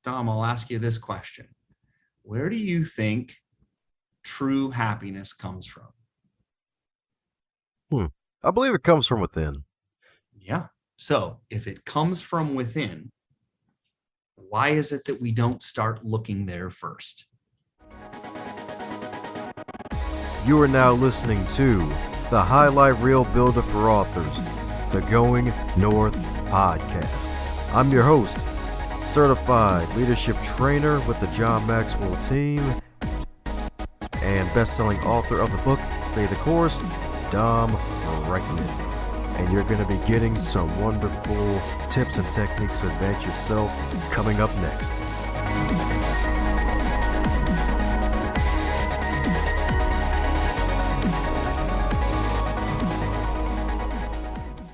Dom, I'll ask you this question. Where do you think true happiness comes from? I believe it comes from within. Yeah. So if it comes from within, why is it that we don't start looking there first? You are now listening to the Highlight Reel Builder for Authors, the Going North podcast. I'm your host, certified leadership trainer with the John Maxwell team, and best-selling author of the book, Stay the Course, Dom Brightman. And you're going to be getting some wonderful tips and techniques to advance yourself coming up next.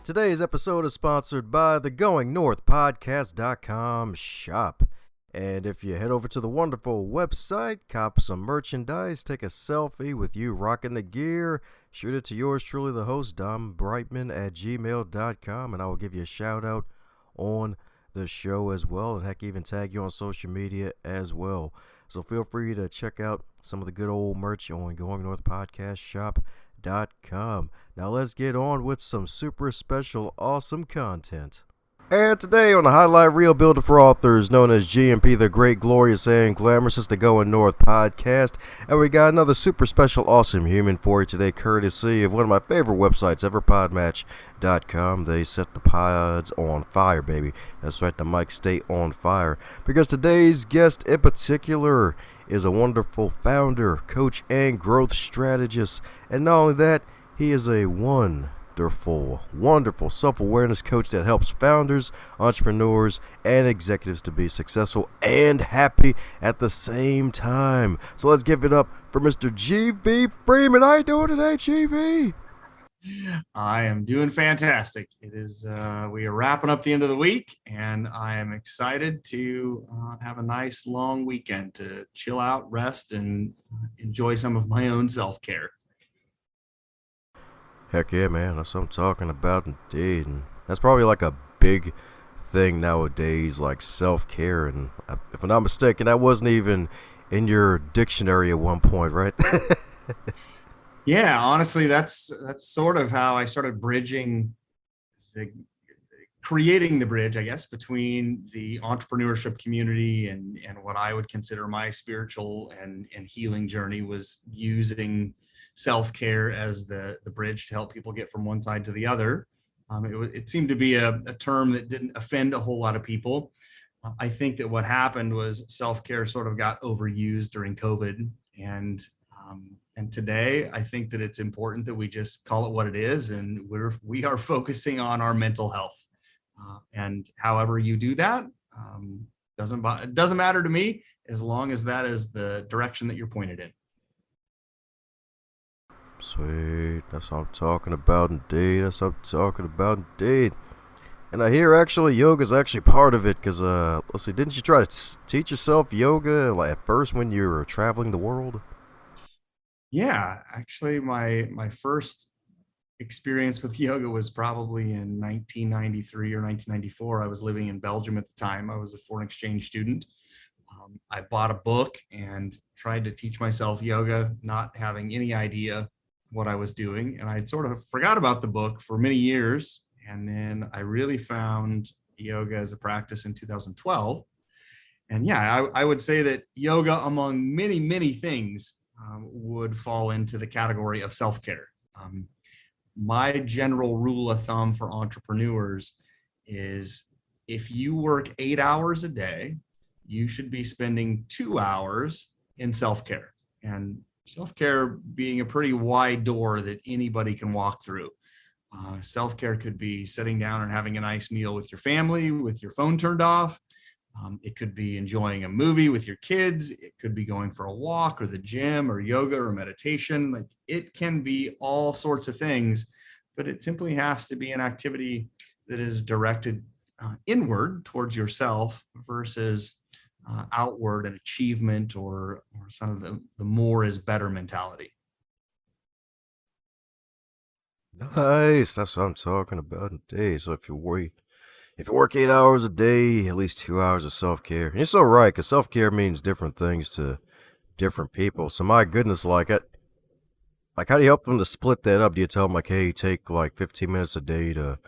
Today's episode is sponsored by the GoingNorthPodcast.com shop. And if you head over to the wonderful website, cop some merchandise, take a selfie with you rocking the gear, shoot it to yours truly, the host, Dom Brightman at gmail.com, and I will give you a shout out on the show as well, and heck, even tag you on social media as well. So feel free to check out some of the good old merch on GoingNorthPodcastShop.com. Now let's get on with some super special awesome content. And today on the Highlight Reel Builder for Authors, known as GMP, the Great, Glorious, and Glamorous, is the Going North podcast. And we got another super special awesome human for you today, courtesy of one of my favorite websites ever, podmatch.com. They set the pods on fire, baby. That's right, the mics stay on fire. Because today's guest in particular is a wonderful founder, coach, and growth strategist. And not only that, he is a wonderful self-awareness coach that helps founders, entrepreneurs, and executives to be successful and happy at the same time. So let's give it up for Mr. G.V. Freeman. How you doing today, G.V.? I am doing fantastic. It is we are wrapping up the end of the week, and I am excited to have a nice long weekend to chill out, rest, and enjoy some of my own self-care. Heck yeah, man. That's what I'm talking about indeed. And that's probably like a big thing nowadays, like self-care. And if I'm not mistaken, that wasn't even in your dictionary at one point, right? Yeah, honestly, that's sort of how I started creating the bridge, I guess, between the entrepreneurship community and what I would consider my spiritual and healing journey, was using self-care as the bridge to help people get from one side to the other. It seemed to be a term that didn't offend a whole lot of people. I think that what happened was self-care sort of got overused during COVID, and today I think that it's important that we just call it what it is, and we are focusing on our mental health. And however you do that, it doesn't matter to me, as long as that is the direction that you're pointed in. Sweet. That's what I'm talking about indeed. And I hear actually yoga's actually part of it, because let's see, didn't you try to teach yourself yoga like at first when you were traveling the world? Yeah, actually, my first experience with yoga was probably in 1993 or 1994. I was living in Belgium at the time. I was a foreign exchange student. I bought a book and tried to teach myself yoga, not having any idea what I was doing. And I'd sort of forgot about the book for many years. And then I really found yoga as a practice in 2012. And yeah, I would say that yoga, among many things, would fall into the category of self-care. My general rule of thumb for entrepreneurs is, if you work 8 hours a day, you should be spending 2 hours in self-care. And self-care being a pretty wide door that anybody can walk through. Self-care could be sitting down and having a nice meal with your family with your phone turned off. It could be enjoying a movie with your kids. It could be going for a walk or the gym or yoga or meditation. Like, it can be all sorts of things, but it simply has to be an activity that is directed inward towards yourself versus outward and achievement or some of the more is better mentality. Nice. That's what I'm talking about indeed. So if you if you work 8 hours a day, at least 2 hours of self care. And you're so right, because self care means different things to different people. So my goodness, like how do you help them to split that up? Do you tell them like, hey, take like 15 minutes a day to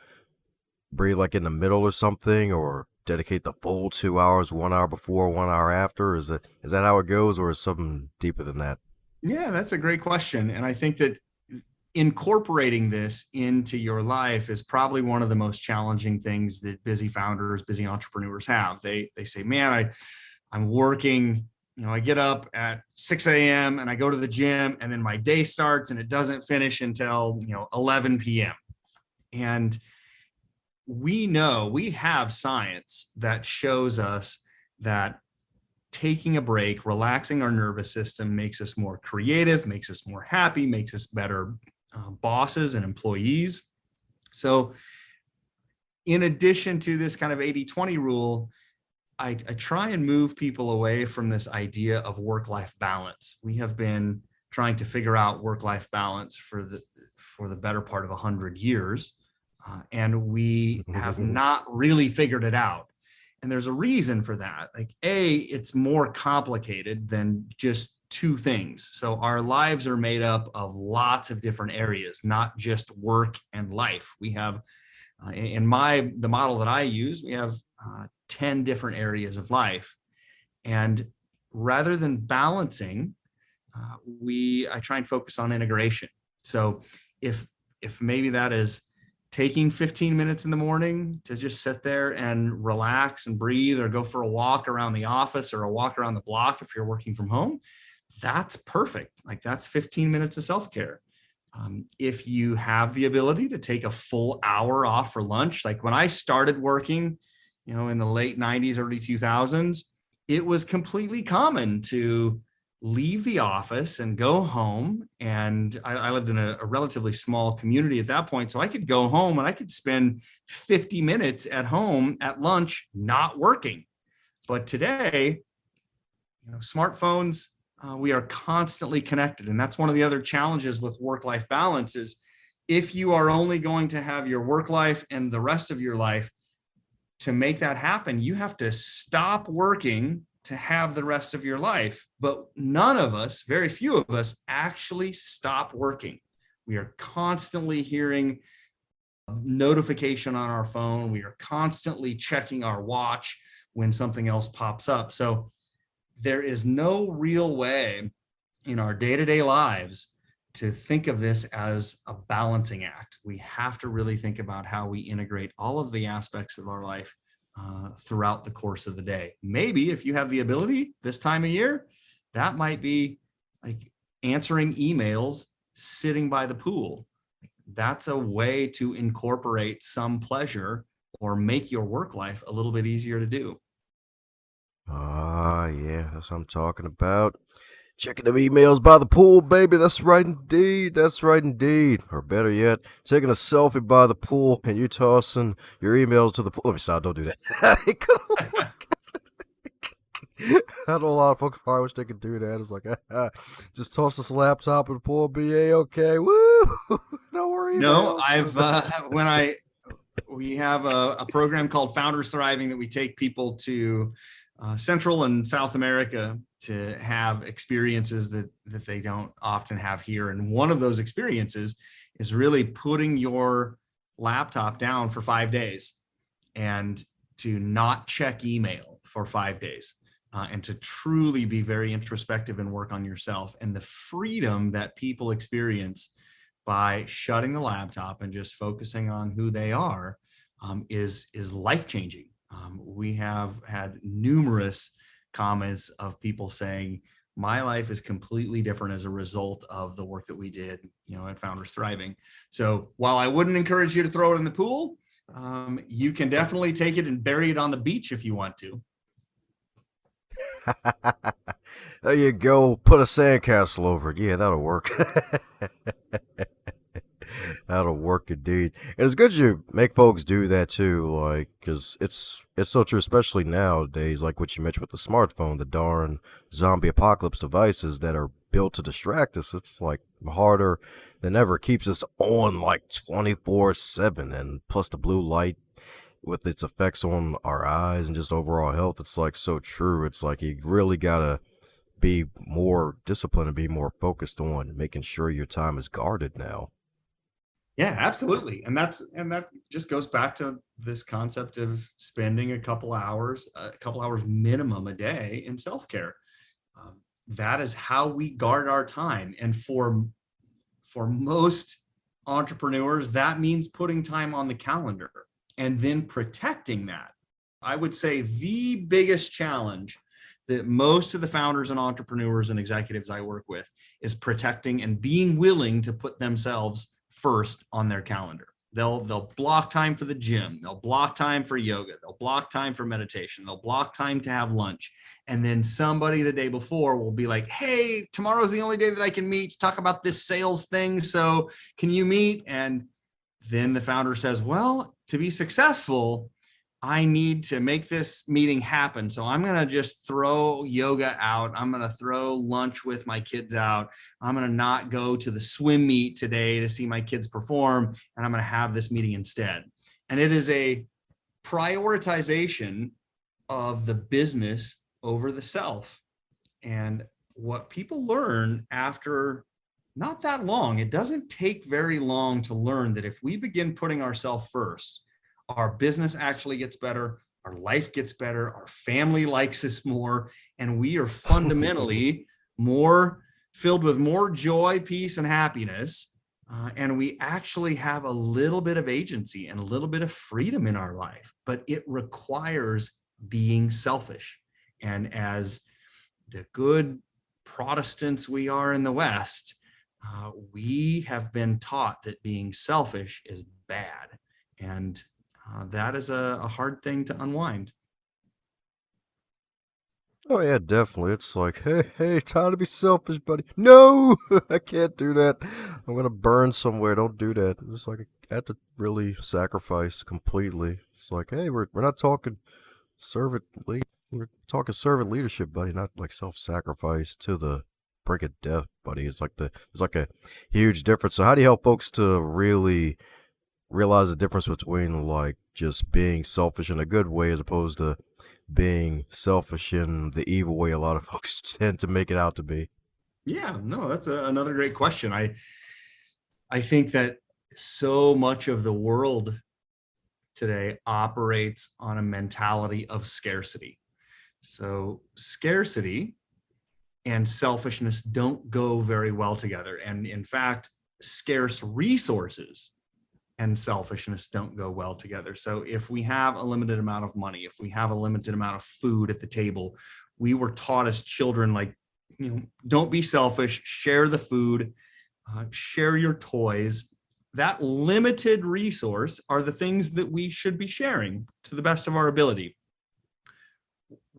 breathe like in the middle or something, or dedicate the full 2 hours, 1 hour before, 1 hour after? Is that how it goes, or is something deeper than that? Yeah, that's a great question. And I think that incorporating this into your life is probably one of the most challenging things that busy founders, busy entrepreneurs have. They say, man, I'm working, I get up at 6 a.m. and I go to the gym, and then my day starts and it doesn't finish until 11 p.m. And we have science that shows us that taking a break, relaxing our nervous system makes us more creative, makes us more happy, makes us better bosses and employees. So in addition to this kind of 80-20 rule, I try and move people away from this idea of work-life balance. We have been trying to figure out work-life balance for the better part of 100 years, and we have not really figured it out. And there's a reason for that. Like, it's more complicated than just two things. So our lives are made up of lots of different areas, not just work and life. We have, in the model that I use, we have 10 different areas of life. And rather than balancing, I try and focus on integration. So if maybe that is taking 15 minutes in the morning to just sit there and relax and breathe, or go for a walk around the office or a walk around the block if you're working from home, that's perfect. Like, that's 15 minutes of self-care. If you have the ability to take a full hour off for lunch, like when I started working, in the late 90s, early 2000s, it was completely common to leave the office and go home. And I lived in a relatively small community at that point. So I could go home and I could spend 50 minutes at home at lunch, not working. But today, smartphones, we are constantly connected. And that's one of the other challenges with work-life balance is, if you are only going to have your work life and the rest of your life, to make that happen, you have to stop working to have the rest of your life. But none of us, very few of us, actually stop working. We are constantly hearing a notification on our phone. We are constantly checking our watch when something else pops up. So there is no real way in our day-to-day lives to think of this as a balancing act. We have to really think about how we integrate all of the aspects of our life throughout the course of the day. Maybe if you have the ability this time of year, that might be like answering emails, sitting by the pool. That's a way to incorporate some pleasure or make your work life a little bit easier to do. Ah, yeah, that's what I'm talking about. Checking the emails by the pool, baby. That's right indeed. That's right indeed. Or better yet, taking a selfie by the pool and you tossing your emails to the pool. Let me stop. Don't do that. I know a lot of folks probably wish they could do that. It's like, just toss this laptop in the pool, be okay. Woo! No worries. No, we have a program called Founders Thriving that we take people to Central and South America to have experiences that they don't often have here. And one of those experiences is really putting your laptop down for 5 days and to not check email for 5 days, and to truly be very introspective and work on yourself. And the freedom that people experience by shutting the laptop and just focusing on who they are is life-changing. We have had numerous comments of people saying, my life is completely different as a result of the work that we did, at Founders Thriving. So while I wouldn't encourage you to throw it in the pool, you can definitely take it and bury it on the beach if you want to. There you go. Put a sandcastle over it. Yeah, that'll work. That'll work indeed. And it's good you make folks do that too, like, because it's so true, especially nowadays, like what you mentioned with the smartphone, the darn zombie apocalypse devices that are built to distract us. It's like harder than ever. It keeps us on like 24/7, and plus the blue light with its effects on our eyes and just overall health, it's like so true. It's like you really gotta be more disciplined and be more focused on making sure your time is guarded now. Yeah, absolutely. And that just goes back to this concept of spending a couple hours minimum a day in self-care. That is how we guard our time. And for most entrepreneurs, that means putting time on the calendar and then protecting that. I would say the biggest challenge that most of the founders and entrepreneurs and executives I work with is protecting and being willing to put themselves first on their calendar. They'll block time for the gym, they'll block time for yoga, they'll block time for meditation, they'll block time to have lunch. And then somebody the day before will be like, hey, tomorrow's the only day that I can meet to talk about this sales thing. So can you meet? And then the founder says, well, to be successful, I need to make this meeting happen. So I'm going to just throw yoga out. I'm going to throw lunch with my kids out. I'm going to not go to the swim meet today to see my kids perform. And I'm going to have this meeting instead. And it is a prioritization of the business over the self. And what people learn after not that long, it doesn't take very long to learn that if we begin putting ourselves first, our business actually gets better, our life gets better, our family likes us more, and we are fundamentally more filled with more joy, peace, and happiness. And we actually have a little bit of agency and a little bit of freedom in our life, but it requires being selfish. And as the good Protestants we are in the West, we have been taught that being selfish is bad. And that is a hard thing to unwind. Oh yeah, definitely. It's like, hey, time to be selfish, buddy. No, I can't do that. I'm gonna burn somewhere. Don't do that. It's like I have to really sacrifice completely. It's like, hey, we're not talking servant lead. We're talking servant leadership, buddy, not like self-sacrifice to the brink of death, buddy. It's like a huge difference. So how do you help folks to really realize the difference between like just being selfish in a good way as opposed to being selfish in the evil way a lot of folks tend to make it out to be? Yeah, no, that's another great question. I think that so much of the world today operates on a mentality of scarcity. So scarcity and selfishness don't go very well together. And in fact, scarce resources and selfishness don't go well together. So if we have a limited amount of money, if we have a limited amount of food at the table, we were taught as children, like, don't be selfish, share the food, share your toys. That limited resource are the things that we should be sharing to the best of our ability.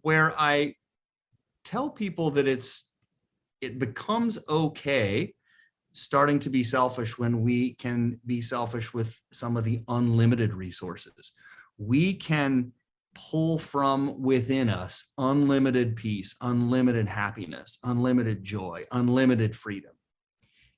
Where I tell people that it becomes okay starting to be selfish when we can be selfish with some of the unlimited resources. We can pull from within us unlimited peace, unlimited happiness, unlimited joy, unlimited freedom.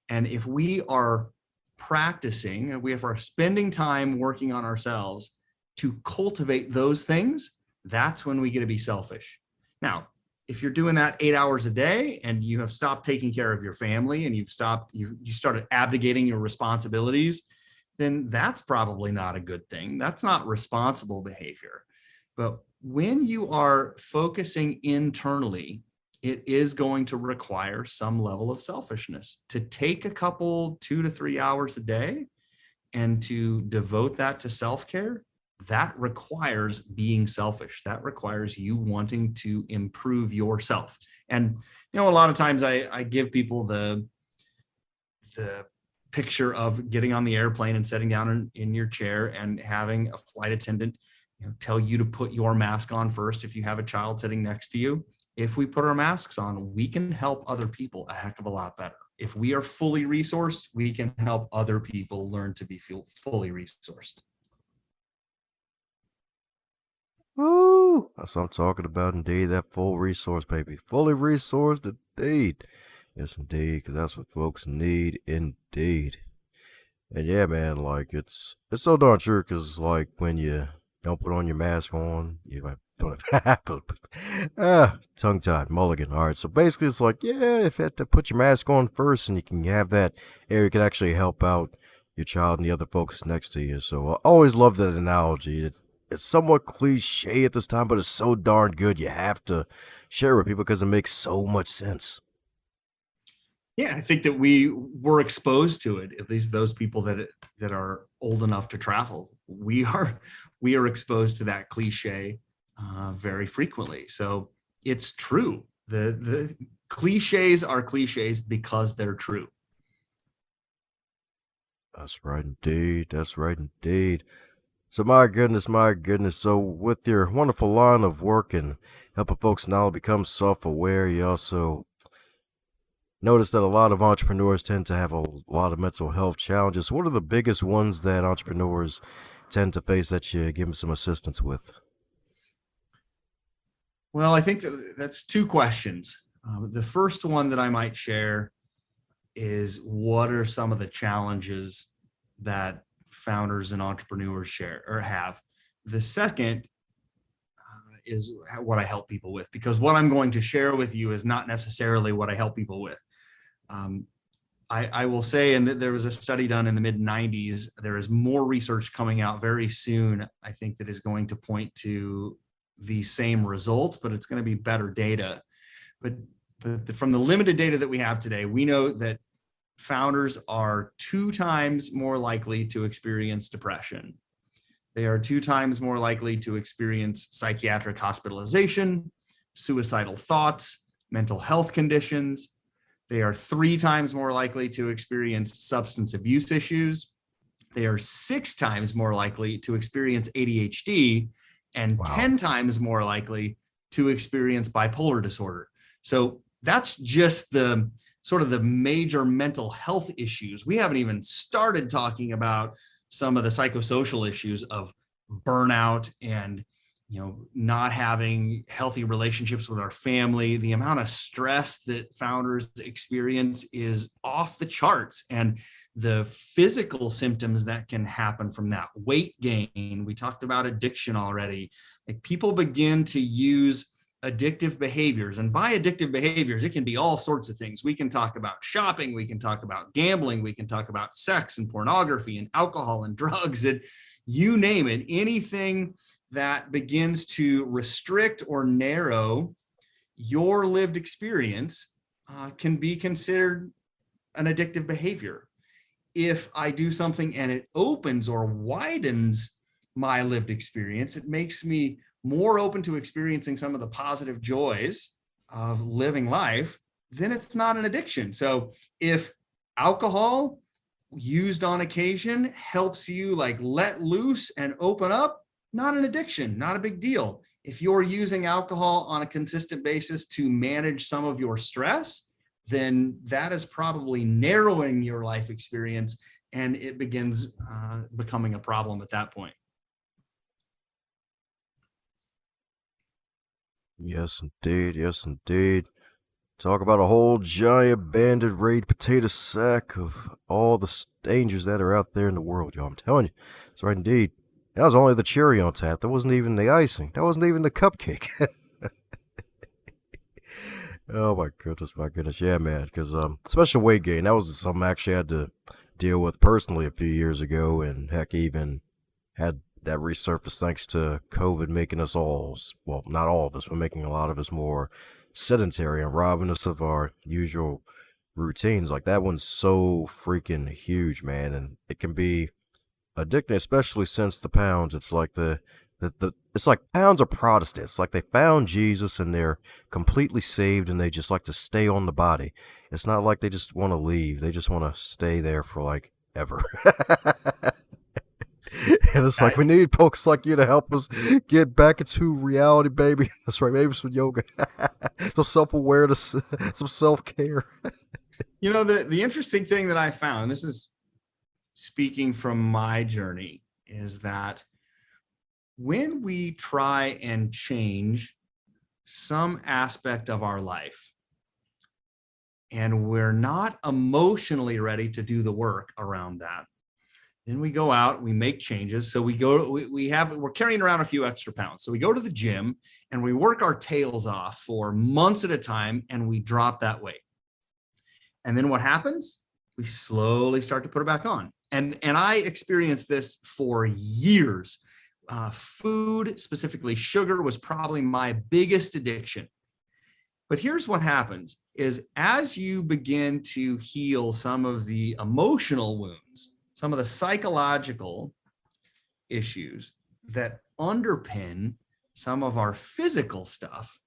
And if we are practicing, if we're spending time working on ourselves to cultivate those things, that's when we get to be selfish. Now, if you're doing that 8 hours a day and you have stopped taking care of your family and you started abdicating your responsibilities, then that's probably not a good thing. That's not responsible behavior. But when you are focusing internally, it is going to require some level of selfishness to take a couple 2 to 3 hours a day and to devote that to self-care. That requires being selfish. That requires you wanting to improve yourself. And a lot of times I give people the picture of getting on the airplane and sitting down in your chair and having a flight attendant tell you to put your mask on first if you have a child sitting next to you. If we put our masks on, we can help other people a heck of a lot better. If we are fully resourced, we can help other people learn to be fully resourced. Woo! That's what I'm talking about, indeed. That full resource, baby. Fully resourced, indeed. Yes, indeed, because that's what folks need, indeed. And yeah, man, like it's so darn true. Because like when you Don't put on your mask on. You don't tongue tied, mulligan. All right. So basically, it's like, yeah, if you have to put your mask on first and you can have that air, you can actually help out your child and the other folks next to you. So I always love that analogy. It's somewhat cliche at this time, but it's so darn good. You have to share with people because it makes so much sense. Yeah, I think that we were exposed to it. At least those people that are old enough to travel, we are exposed to that cliche very frequently. So it's true. The cliches are cliches because they're true. That's right, indeed. That's right, indeed. So my goodness, my goodness. So with your wonderful line of work and helping folks now become self-aware, you also notice that a lot of entrepreneurs tend to have a lot of mental health challenges. What are the biggest ones that entrepreneurs tend to face that you give them some assistance with? Well, I think that's two questions. The first one that I might share is, what are some of the challenges that founders and entrepreneurs share or have? The second is what I help people with, because what I'm going to share with you is not necessarily what I help people with. Um, I will say, and there was a study done in the mid 90s. There is more research coming out very soon, I think, that is going to point to the same results, but it's going to be better data. But from the limited data that we have today, we know that founders are 2 times more likely to experience depression. They are 2 times more likely to experience psychiatric hospitalization, suicidal thoughts, mental health conditions. They are 3 times more likely to experience substance abuse issues. They are 6 times more likely to experience ADHD and Wow. 10 times more likely to experience bipolar disorder. So that's just the sort of the major mental health issues. We haven't even started talking about some of the psychosocial issues of burnout and not having healthy relationships with our family. The amount of stress that founders experience is off the charts, and the physical symptoms that can happen from that: weight gain. We talked about addiction already. Like, people begin to use addictive behaviors, and by addictive behaviors, it can be all sorts of things. We can talk about shopping, we can talk about gambling, we can talk about sex and pornography and alcohol and drugs, and you name it. Anything that begins to restrict or narrow your lived experience can be considered an addictive behavior. If I do something and it opens or widens my lived experience, it makes me more open to experiencing some of the positive joys of living life, then it's not an addiction. So if alcohol used on occasion helps you like let loose and open up, not an addiction, not a big deal. If you're using alcohol on a consistent basis to manage some of your stress, then that is probably narrowing your life experience, and it begins becoming a problem at that point. Yes, indeed. Yes, indeed. Talk about a whole giant banded raid potato sack of all the dangers that are out there in the world, y'all. I'm telling you. That's right, indeed. That was only the cherry on top. That wasn't even the icing. That wasn't even the cupcake. Oh my goodness, my goodness. Yeah, man. Because special weight gain, that was something I actually had to deal with personally a few years ago. And heck, even had that resurface thanks to COVID making us all, well, not all of us, but making a lot of us more sedentary and robbing us of our usual routines. Like that one's so freaking huge, man. And it can be addicting, especially since the pounds. It's like it's like pounds are Protestants. Like they found Jesus and they're completely saved and they just like to stay on the body. It's not like they just want to leave. They just want to stay there for like ever. And it's like, we need folks like you to help us get back into reality, baby. That's right, maybe some yoga, some self-awareness, some self-care. The interesting thing that I found, this is speaking from my journey, is that when we try and change some aspect of our life and we're not emotionally ready to do the work around that, Then we go out, we make changes. So we're carrying around a few extra pounds. So we go to the gym and we work our tails off for months at a time and we drop that weight. And then what happens? We slowly start to put it back on. And I experienced this for years. Food, specifically sugar, was probably my biggest addiction. But here's what happens is as you begin to heal some of the emotional wounds, some of the psychological issues that underpin some of our physical stuff,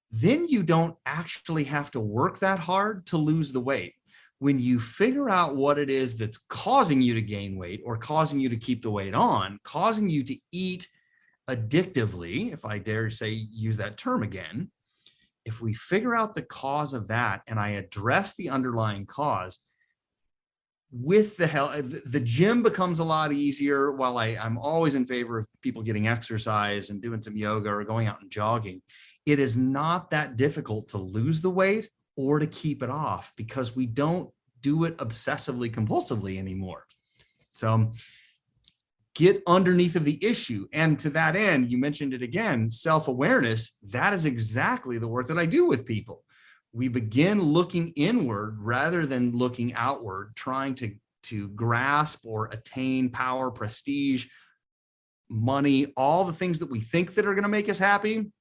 then you don't actually have to work that hard to lose the weight. When you figure out what it is that's causing you to gain weight or causing you to keep the weight on, causing you to eat addictively, if I dare say use that term again, if we figure out the cause of that and I address the underlying cause, with the help, the gym becomes a lot easier. While I'm always in favor of people getting exercise and doing some yoga or going out and jogging, it is not that difficult to lose the weight or to keep it off because we don't do it obsessively compulsively anymore. So get underneath of the issue. And to that end, you mentioned it again, self-awareness. That is exactly the work that I do with people. We begin looking inward rather than looking outward, trying to grasp or attain power, prestige, money, all the things that we think that are going to make us happy.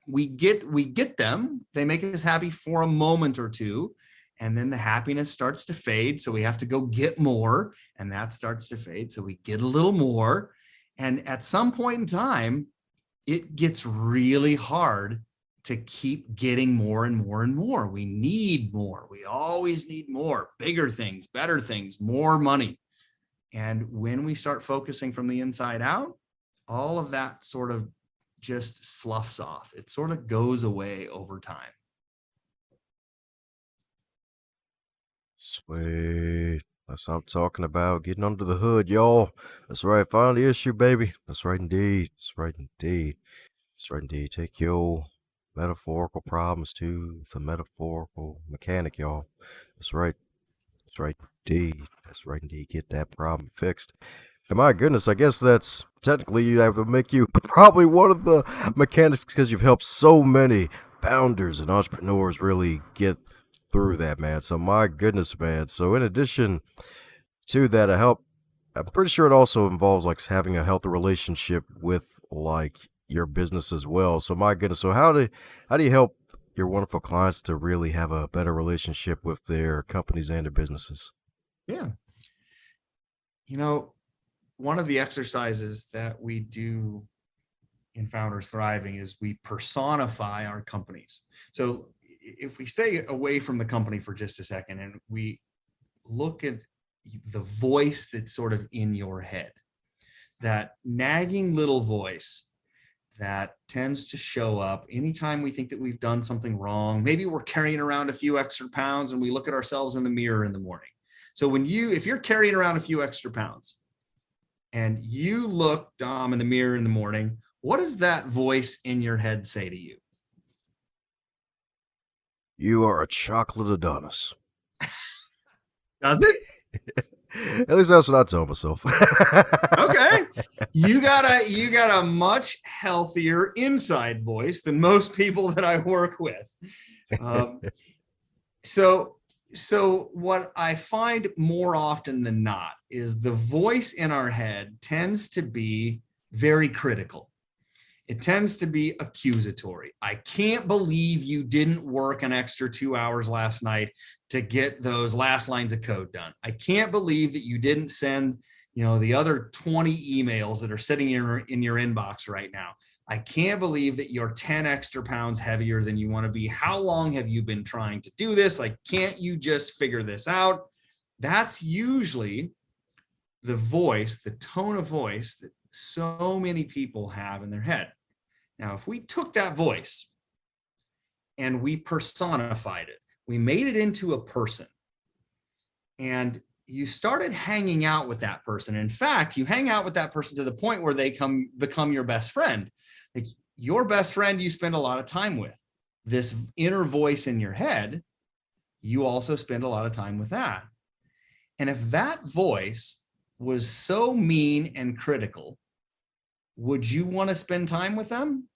We get them. They make us happy for a moment or two. And then the happiness starts to fade. So we have to go get more. And that starts to fade. So we get a little more. And at some point in time, it gets really hard to keep getting more and more and more. We need more. We always need more, bigger things, better things, more money. And when we start focusing from the inside out, all of that sort of just sloughs off. It sort of goes away over time. Sweet. That's what I'm talking about. Getting under the hood, y'all. That's right. Find the issue, baby. That's right indeed. That's right indeed. That's right indeed. Take your metaphorical problems to the metaphorical mechanic, y'all. That's right. That's right indeed. That's right indeed. Get that problem fixed. And my goodness, I guess that's technically you have to make you probably one of the mechanics because you've helped so many founders and entrepreneurs really get through that, man. So my goodness, man. So in addition to that, I'm pretty sure it also involves like having a healthy relationship with like your business as well. So my goodness. So how do you help your wonderful clients to really have a better relationship with their companies and their businesses? Yeah. One of the exercises that we do in Founders Thriving is we personify our companies. So if we stay away from the company for just a second and we look at the voice that's sort of in your head, that nagging little voice that tends to show up anytime we think that we've done something wrong. Maybe we're carrying around a few extra pounds and we look at ourselves in the mirror in the morning. So if you're carrying around a few extra pounds and you look, Dom, in the mirror in the morning, what does that voice in your head say to you? You are a chocolate Adonis. Does it? At least that's what I tell myself. Okay. You got a much healthier inside voice than most people that I work with. So what I find more often than not is the voice in our head tends to be very critical. It tends to be accusatory. I can't believe you didn't work an extra 2 hours last night to get those last lines of code done. I can't believe that you didn't send, the other 20 emails that are sitting in your inbox right now. I can't believe that you're 10 extra pounds heavier than you want to be. How long have you been trying to do this? Like, can't you just figure this out? That's usually the voice, the tone of voice that so many people have in their head. Now, if we took that voice and we personified it, we made it into a person, and you started hanging out with that person. In fact, you hang out with that person to the point where they become your best friend. Like your best friend you spend a lot of time with. This inner voice in your head, you also spend a lot of time with that. And if that voice was so mean and critical, would you want to spend time with them?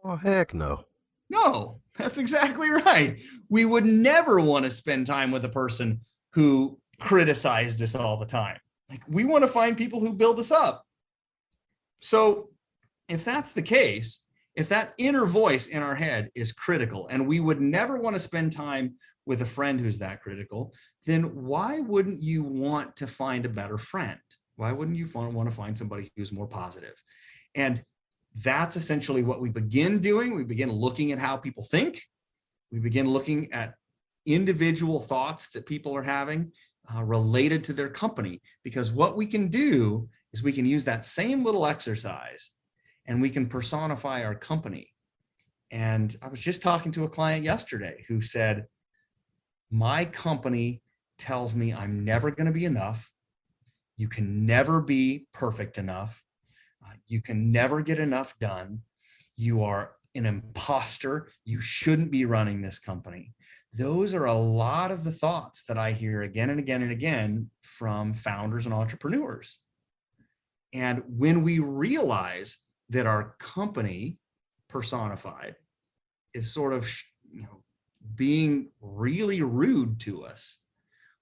Oh, heck no. No, that's exactly right. We would never want to spend time with a person who criticized us all the time. Like, we want to find people who build us up. So if that's the case, if that inner voice in our head is critical and we would never want to spend time with a friend who's that critical, then why wouldn't you want to find a better friend? Why wouldn't you want to find somebody who's more positive? And that's essentially what we begin doing. We begin looking at how people think. We begin looking at individual thoughts that people are having related to their company, because what we can do is we can use that same little exercise and we can personify our company. And I was just talking to a client yesterday who said, my company tells me I'm never going to be enough. You can never be perfect enough. You can never get enough done. You are an imposter. You shouldn't be running this company. Those are a lot of the thoughts that I hear again and again and again from founders and entrepreneurs. And when we realize that our company personified is sort of, being really rude to us,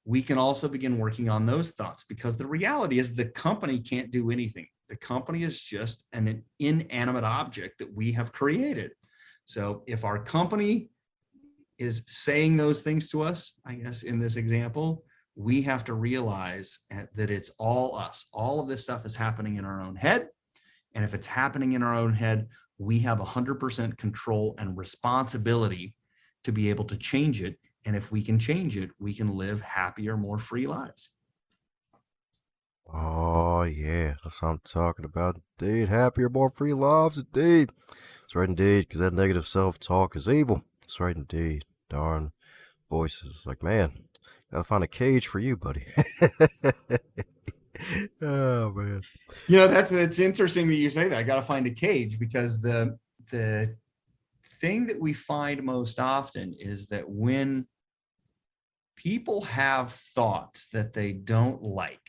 we can also begin working on those thoughts, because the reality is the company can't do anything. The company is just an inanimate object that we have created. So if our company is saying those things to us, I guess in this example, we have to realize that it's all us. All of this stuff is happening in our own head. And if it's happening in our own head, we have 100% control and responsibility to be able to change it. And if we can change it, we can live happier, more free lives. Oh, yeah, that's what I'm talking about. Indeed, happier, more free lives, indeed. That's right, indeed, because that negative self-talk is evil. That's right, indeed. Darn voices. Like, man, gotta find a cage for you, buddy. Oh, man. It's interesting that you say that. I got to find a cage, because the thing that we find most often is that when people have thoughts that they don't like,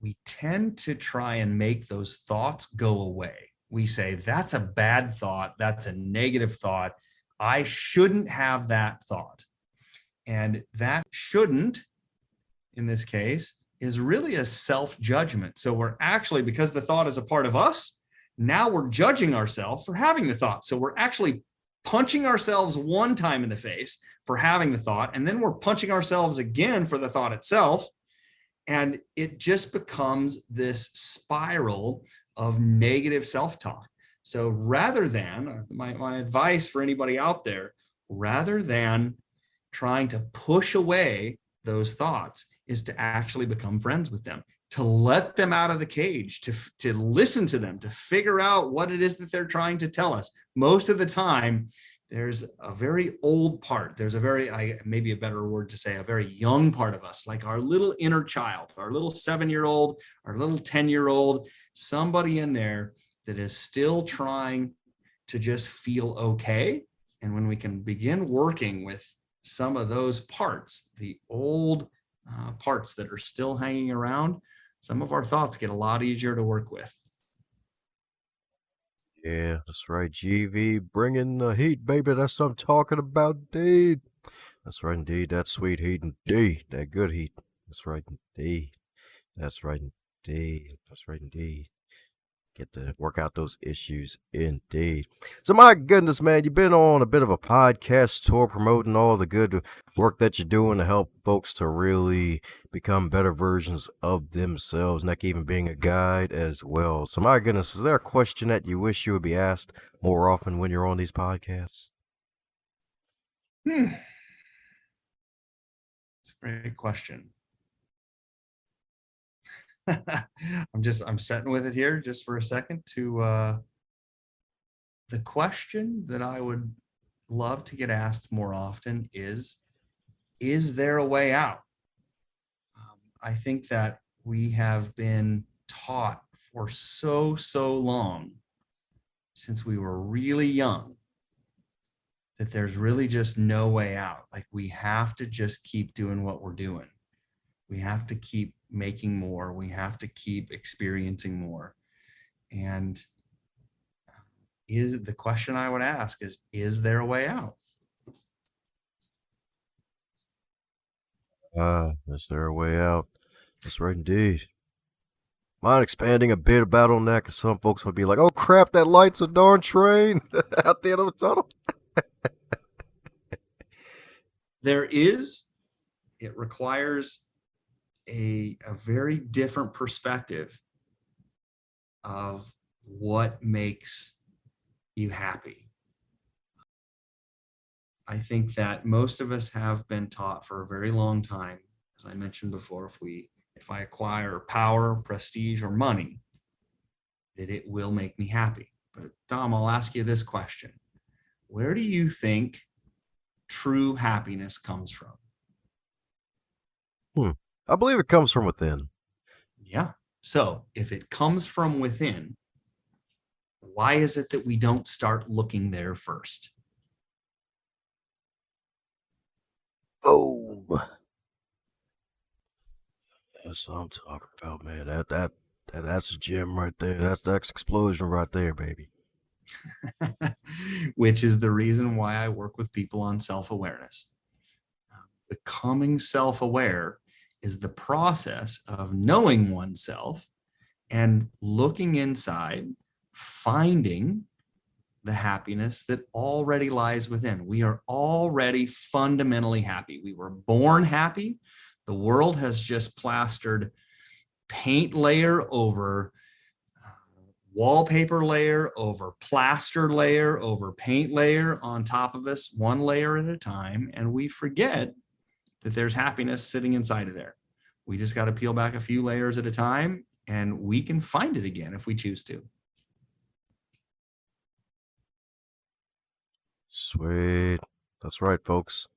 we tend to try and make those thoughts go away. We say, that's a bad thought. That's a negative thought. I shouldn't have that thought. And that shouldn't, in this case, is really a self-judgment. So we're actually, because the thought is a part of us, now we're judging ourselves for having the thought. So we're actually punching ourselves one time in the face for having the thought, and then we're punching ourselves again for the thought itself. And it just becomes this spiral of negative self-talk. So rather than, my advice for anybody out there, rather than trying to push away those thoughts, is to actually become friends with them, to let them out of the cage, to listen to them, to figure out what it is that they're trying to tell us. Most of the time, there's a very old part. There's a very, maybe a better word to say, a very young part of us, like our little inner child, our little 7-year-old, our little 10-year-old, somebody in there that is still trying to just feel okay. And when we can begin working with some of those parts, the old parts that are still hanging around, some of our thoughts get a lot easier to work with. Yeah, that's right, GV. Bringing the heat, baby. That's what I'm talking about, indeed. That's right, indeed. That sweet heat, indeed. That good heat. That's right, indeed. That's right, indeed. That's right, indeed. Get to work out those issues, indeed. So, my goodness, man, you've been on a bit of a podcast tour promoting all the good work that you're doing to help folks to really become better versions of themselves, and that even being a guide as well. So, my goodness, is there a question that you wish you would be asked more often when you're on these podcasts? It's a great question. I'm sitting with it here just for a second. To the question that I would love to get asked more often is there a way out? I think that we have been taught for so long, since we were really young, that there's really just no way out. Like, we have to just keep doing what we're doing. We have to keep making more. We have to keep experiencing more. And the question I would ask is there a way out? Is there a way out? That's right, indeed. Mind expanding a bit about on that? Because some folks would be like, "Oh crap, that light's a darn train out the end of the tunnel." It requires a very different perspective of what makes you happy. I think that most of us have been taught for a very long time, as I mentioned before, if I acquire power, prestige, or money, that it will make me happy. But Dom, I'll ask you this question. Where do you think true happiness comes from? I believe it comes from within. Yeah. So if it comes from within, why is it that we don't start looking there first? Boom. That's what I'm talking about, man. That's a gem right there. That's explosion right there, baby. Which is the reason why I work with people on self-awareness. Becoming self-aware is the process of knowing oneself and looking inside, finding the happiness that already lies within. We are already fundamentally happy. We were born happy. The world has just plastered paint layer over wallpaper layer over plaster layer over paint layer on top of us, one layer at a time. And we forget that there's happiness sitting inside of there. We just got to peel back a few layers at a time, and we can find it again if we choose to. Sweet. That's right, folks.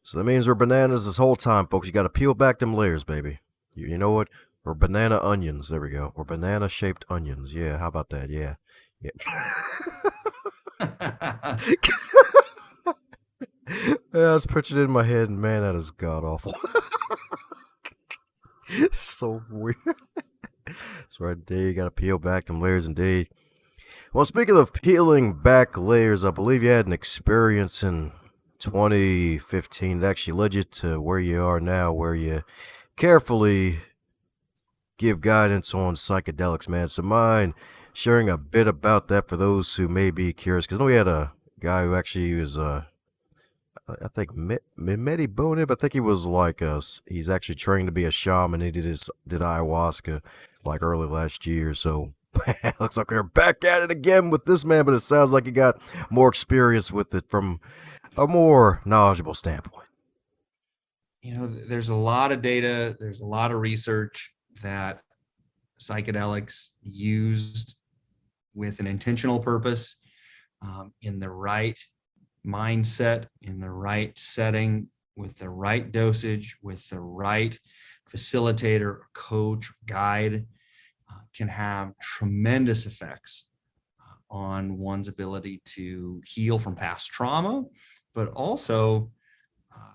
So that means we're bananas this whole time, folks. You got to peel back them layers, baby. You know what? We're banana onions. There we go. We're banana-shaped onions. Yeah, how about that? Yeah. Yeah. Yeah, I was picturing it in my head, and man, that is god awful. So weird. That's right, indeed. You got to peel back them layers, indeed. Well, speaking of peeling back layers, I believe you had an experience in 2015 that actually led you to where you are now, where you carefully give guidance on psychedelics, man. So mind sharing a bit about that for those who may be curious? Because I know we had a guy who actually was, I think, Medi Bonib. I think he was like he's actually trained to be a shaman. He did ayahuasca like early last year. So looks like we're back at it again with this man, but it sounds like he got more experience with it from a more knowledgeable standpoint. There's a lot of data, there's a lot of research that psychedelics used with an intentional purpose, in the right mindset, in the right setting, with the right dosage, with the right facilitator, coach, guide, can have tremendous effects on one's ability to heal from past trauma, but also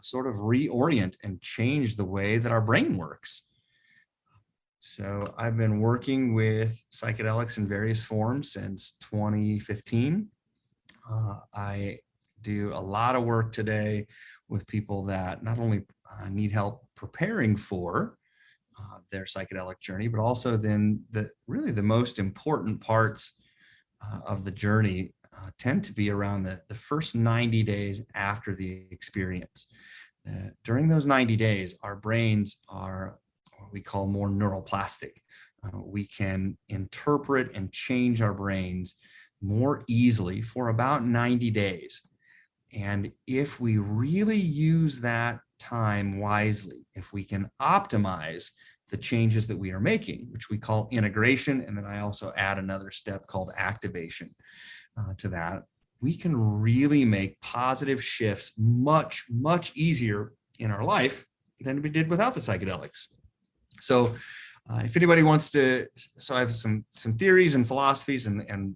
sort of reorient and change the way that our brain works. So I've been working with psychedelics in various forms since 2015. I do a lot of work today with people that not only need help preparing for their psychedelic journey, but also then really the most important parts of the journey tend to be around the first 90 days after the experience. During those 90 days, our brains are what we call more neuroplastic. We can interpret and change our brains more easily for about 90 days. And if we really use that time wisely, if we can optimize the changes that we are making, which we call integration, and then I also add another step called activation to that, we can really make positive shifts much, much easier in our life than we did without the psychedelics. So if anybody wants to, so I have some theories and philosophies and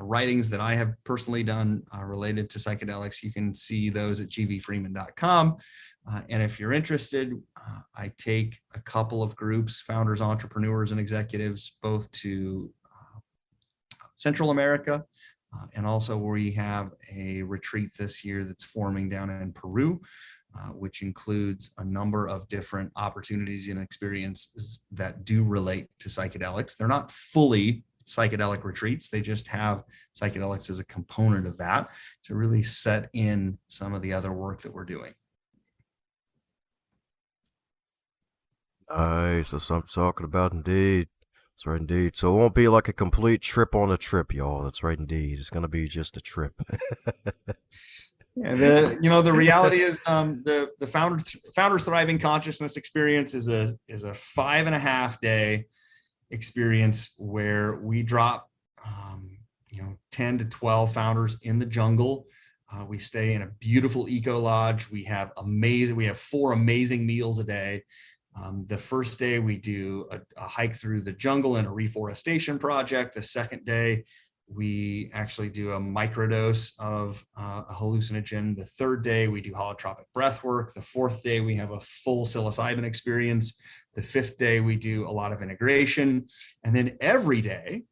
writings that I have personally done related to psychedelics. You can see those at gvfreeman.com. And if you're interested, I take a couple of groups, founders, entrepreneurs, and executives, both to Central America, and also we have a retreat this year that's forming down in Peru, which includes a number of different opportunities and experiences that do relate to psychedelics. They're not fully psychedelic retreats. They just have psychedelics as a component of that to really set in some of the other work that we're doing. Nice. That's what I'm talking about, indeed. That's right, indeed. So it won't be like a complete trip on a trip, y'all. That's right, indeed. It's gonna be just a trip. Yeah, the reality is the founders thriving consciousness experience is a 5.5 day experience where we drop 10 to 12 founders in the jungle. We stay in a beautiful eco lodge. We have 4 amazing meals a day. The first day we do a hike through the jungle and a reforestation project. The second day we actually do a microdose of a hallucinogen. The third day we do holotropic breath work. The fourth day we have a full psilocybin experience. The fifth day we do a lot of integration. And then every day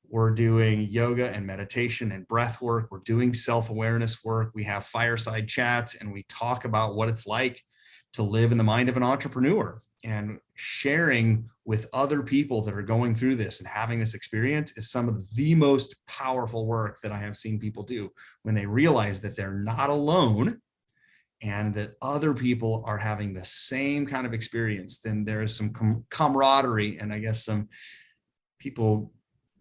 we're doing yoga and meditation and breath work. We're doing self-awareness work. We have fireside chats and we talk about what it's like to live in the mind of an entrepreneur, and sharing with other people that are going through this and having this experience is some of the most powerful work that I have seen people do when they realize that they're not alone and that other people are having the same kind of experience. Then there is some camaraderie, and I guess some people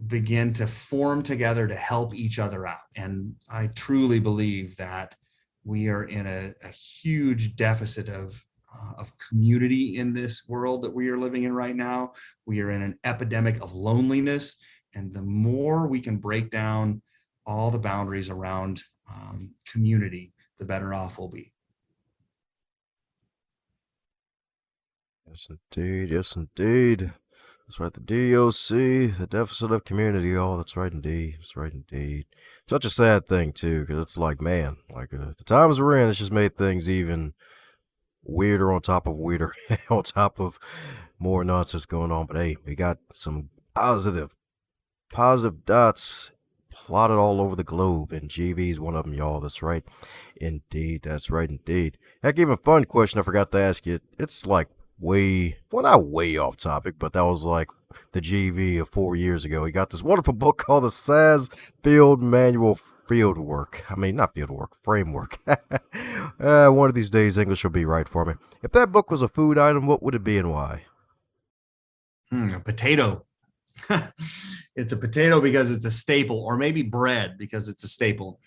begin to form together to help each other out. And I truly believe that we are in a huge deficit of community in this world that we are living in right now. We are in an epidemic of loneliness, and the more we can break down all the boundaries around community, the better off we'll be. Yes, indeed. Yes, indeed. That's right. The DOC, the deficit of community. Oh, that's right, indeed. That's right, indeed. Such a sad thing too, because it's like, man, like the times we're in, it's just made things even weirder on top of weirder, on top of more nonsense going on. But hey, we got some positive dots plotted all over the globe, and GV is one of them, y'all. That's right, indeed. That's right, indeed. Heck, even fun question I forgot to ask you. It's like not way off topic, but that was like the GV of 4 years ago. He got this wonderful book called the SaaS Field Manual Framework. One of these days, English will be right for me. If that book was a food item, what would it be and why? A potato. It's a potato because it's a staple, or maybe bread because it's a staple.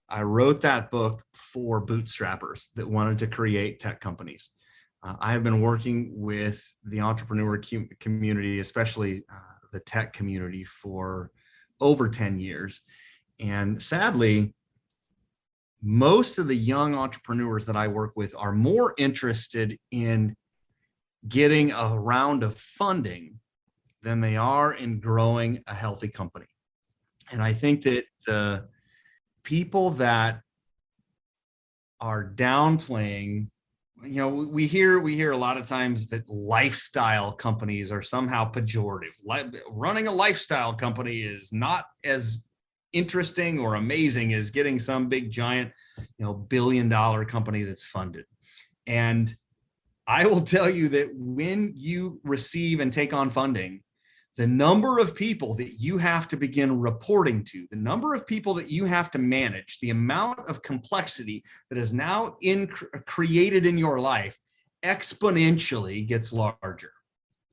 I wrote that book for bootstrappers that wanted to create tech companies. I have been working with the entrepreneur community, especially the tech community, for over 10 years. And sadly, most of the young entrepreneurs that I work with are more interested in getting a round of funding than they are in growing a healthy company. And I think that the people that are downplaying, we hear a lot of times that lifestyle companies are somehow pejorative. Running a lifestyle company is not as interesting or amazing as getting some big giant, billion-dollar company that's funded. And I will tell you that when you receive and take on funding, the number of people that you have to begin reporting to, the number of people that you have to manage, the amount of complexity that is now created in your life exponentially gets larger.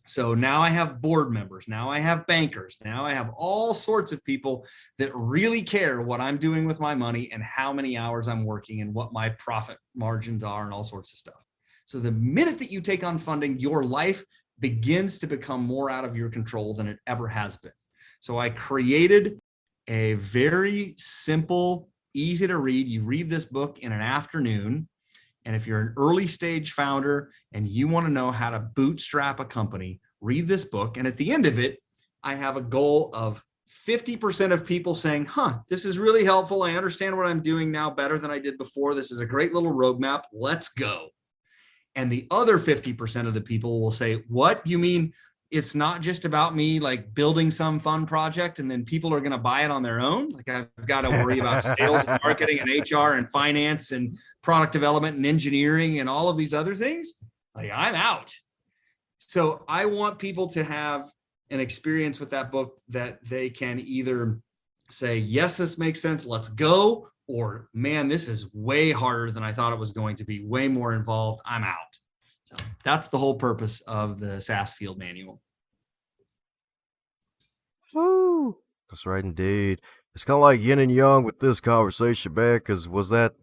So now I have board members, now I have bankers, now I have all sorts of people that really care what I'm doing with my money and how many hours I'm working and what my profit margins are and all sorts of stuff. So the minute that you take on funding, your life begins to become more out of your control than it ever has been. So I created a very simple, easy to read. You read this book in an afternoon. And if you're an early stage founder and you want to know how to bootstrap a company, read this book. And at the end of it, I have a goal of 50% of people saying, this is really helpful. I understand what I'm doing now better than I did before. This is a great little roadmap. Let's go. And the other 50% of the people will say, what, you mean it's not just about me like building some fun project and then people are going to buy it on their own? Like I've got to worry about sales and marketing and HR and finance and product development and engineering and all of these other things. Like I'm out. So I want people to have an experience with that book that they can either say, yes, this makes sense, let's go, or man, this is way harder than I thought it was going to be, way more involved, I'm out. So that's the whole purpose of the SaaS Field Manual. Woo. That's right, indeed. It's kind of like yin and yang with this conversation, man. Because was that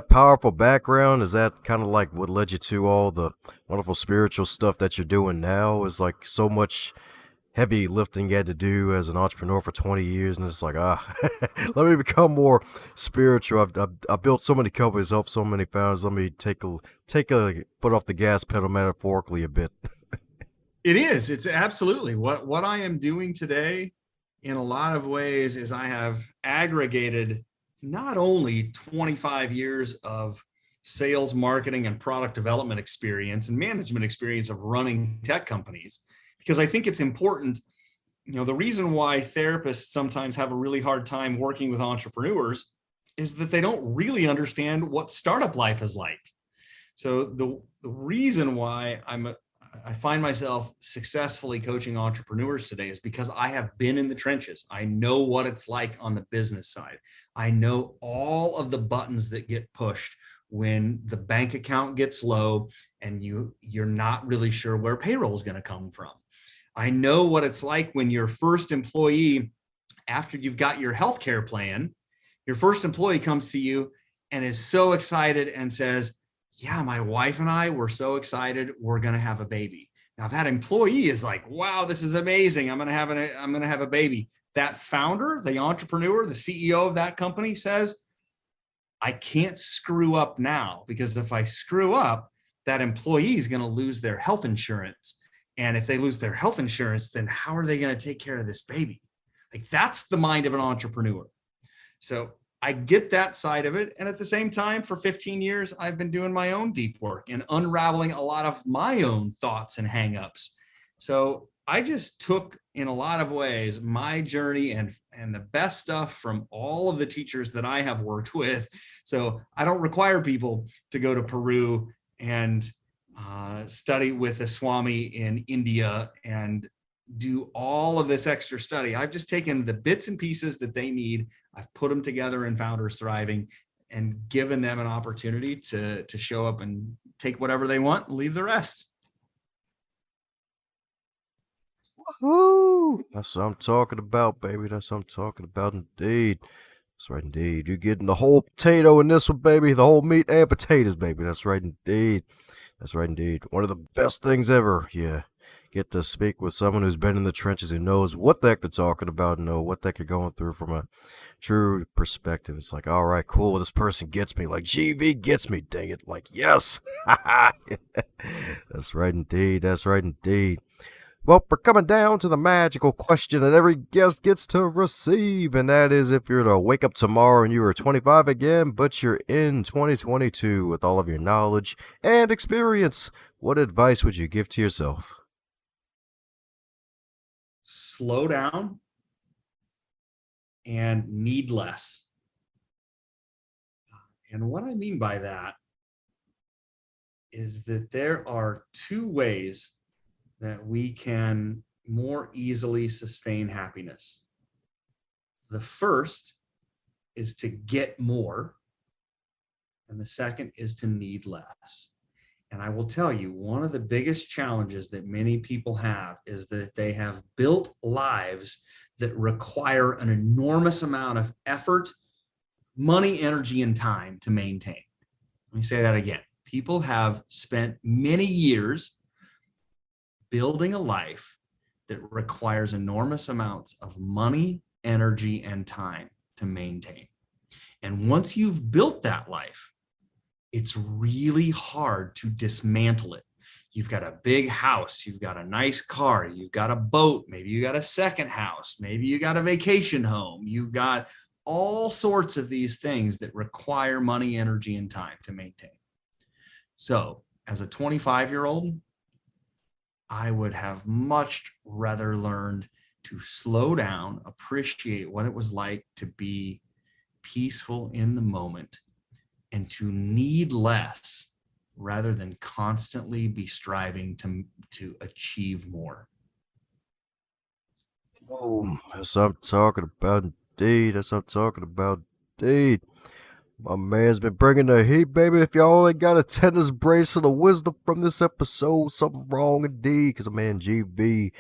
powerful background? Is that kind of like what led you to all the wonderful spiritual stuff that you're doing now? Is like so much heavy lifting you had to do as an entrepreneur for 20 years, and it's like, let me become more spiritual. I've built so many companies, helped so many founders. Let me take a foot off the gas pedal, metaphorically a bit. It is. It's absolutely what I am doing today. In a lot of ways, is I have aggregated not only 25 years of sales, marketing, and product development experience and management experience of running tech companies, because I think it's important. The reason why therapists sometimes have a really hard time working with entrepreneurs is that they don't really understand what startup life is like. So the reason why I find myself successfully coaching entrepreneurs today is because I have been in the trenches. I know what it's like on the business side. I know all of the buttons that get pushed when the bank account gets low and you're not really sure where payroll is going to come from. I know what it's like when your first employee, after you've got your healthcare plan, your first employee comes to you and is so excited and says, yeah, my wife and I were so excited, we're going to have a baby. Now that employee is like, wow, this is amazing. I'm going to have a baby. That founder, the entrepreneur, the CEO of that company says, I can't screw up now, because if I screw up, that employee is going to lose their health insurance. And if they lose their health insurance, then how are they going to take care of this baby? Like that's the mind of an entrepreneur. So I get that side of it. And at the same time, for 15 years, I've been doing my own deep work and unraveling a lot of my own thoughts and hangups. So I just took, in a lot of ways, my journey and the best stuff from all of the teachers that I have worked with. So I don't require people to go to Peru and study with a Swami in India and do all of this extra study. I've just taken the bits and pieces that they need. I've put them together in Founders Thriving and given them an opportunity to show up and take whatever they want and leave the rest. Woohoo! That's what I'm talking about, baby. That's what I'm talking about, indeed. That's right, indeed. You're getting the whole potato in this one, baby. The whole meat and potatoes, baby. That's right, indeed. That's right, indeed. One of the best things ever. Yeah. Get to speak with someone who's been in the trenches, who knows what the heck they're talking about, and know what the heck you're going through from a true perspective. It's like, all right, cool. This person gets me. Like, GV gets me. Dang it. Like, yes. That's right, indeed. That's right, indeed. Well, we're coming down to the magical question that every guest gets to receive, and that is, if you're to wake up tomorrow and you were 25 again, but you're in 2022 with all of your knowledge and experience, what advice would you give to yourself? Slow down and need less. And what I mean by that is that there are two ways that we can more easily sustain happiness. The first is to get more, and the second is to need less. And I will tell you, one of the biggest challenges that many people have is that they have built lives that require an enormous amount of effort, money, energy, and time to maintain. Let me say that again. People have spent many years building a life that requires enormous amounts of money, energy, and time to maintain. And once you've built that life, it's really hard to dismantle it. You've got a big house, you've got a nice car, you've got a boat, maybe you got a second house, maybe you got a vacation home, you've got all sorts of these things that require money, energy, and time to maintain. So as a 25-year-old, I would have much rather learned to slow down, appreciate what it was like to be peaceful in the moment, and to need less rather than constantly be striving to achieve more. Oh, that's what I'm talking about, indeed. That's what I'm talking about, indeed. My man's been bringing the heat, baby. If y'all ain't got a tennis bracelet of wisdom from this episode, something wrong indeed. Because my man GB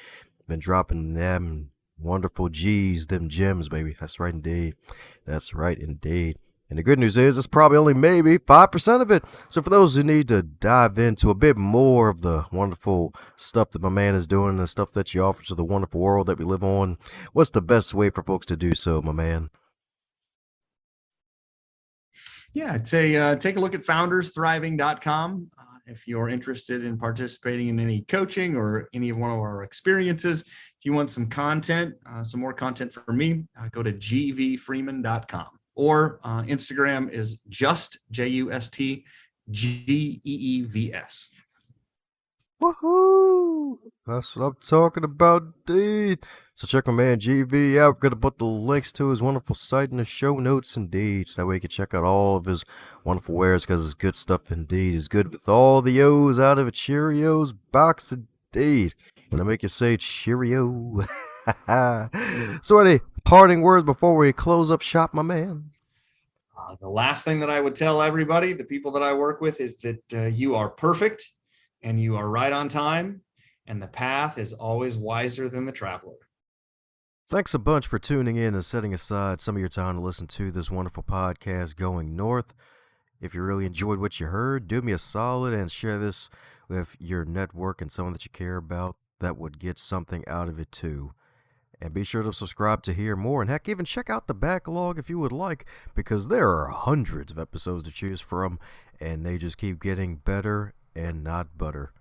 been dropping them wonderful G's, them gems, baby. That's right, indeed. That's right, indeed. And the good news is it's probably only maybe 5% of it. So for those who need to dive into a bit more of the wonderful stuff that my man is doing and the stuff that you offer to the wonderful world that we live on, what's the best way for folks to do so, my man? Yeah, I'd say take a look at foundersthriving.com. If you're interested in participating in any coaching or any of one of our experiences, if you want some content, some more content from me, go to gvfreeman.com. Or Instagram is just JUSTGEEVS. Woohoo! That's what I'm talking about, indeed. So check my man GV out. We're going to put the links to his wonderful site in the show notes, indeed. So that way you can check out all of his wonderful wares because it's good stuff, indeed. It's good with all the O's out of a Cheerios box, indeed. And I make you say Cheerio. So any parting words before we close up shop, my man? The last thing that I would tell everybody, the people that I work with, is that you are perfect and you are right on time, and the path is always wiser than the traveler. Thanks a bunch for tuning in and setting aside some of your time to listen to this wonderful podcast, Going North. If you really enjoyed what you heard, do me a solid and share this with your network and someone that you care about that would get something out of it too. And be sure to subscribe to hear more, and heck, even check out the backlog if you would like, because there are hundreds of episodes to choose from, and they just keep getting better and not butter.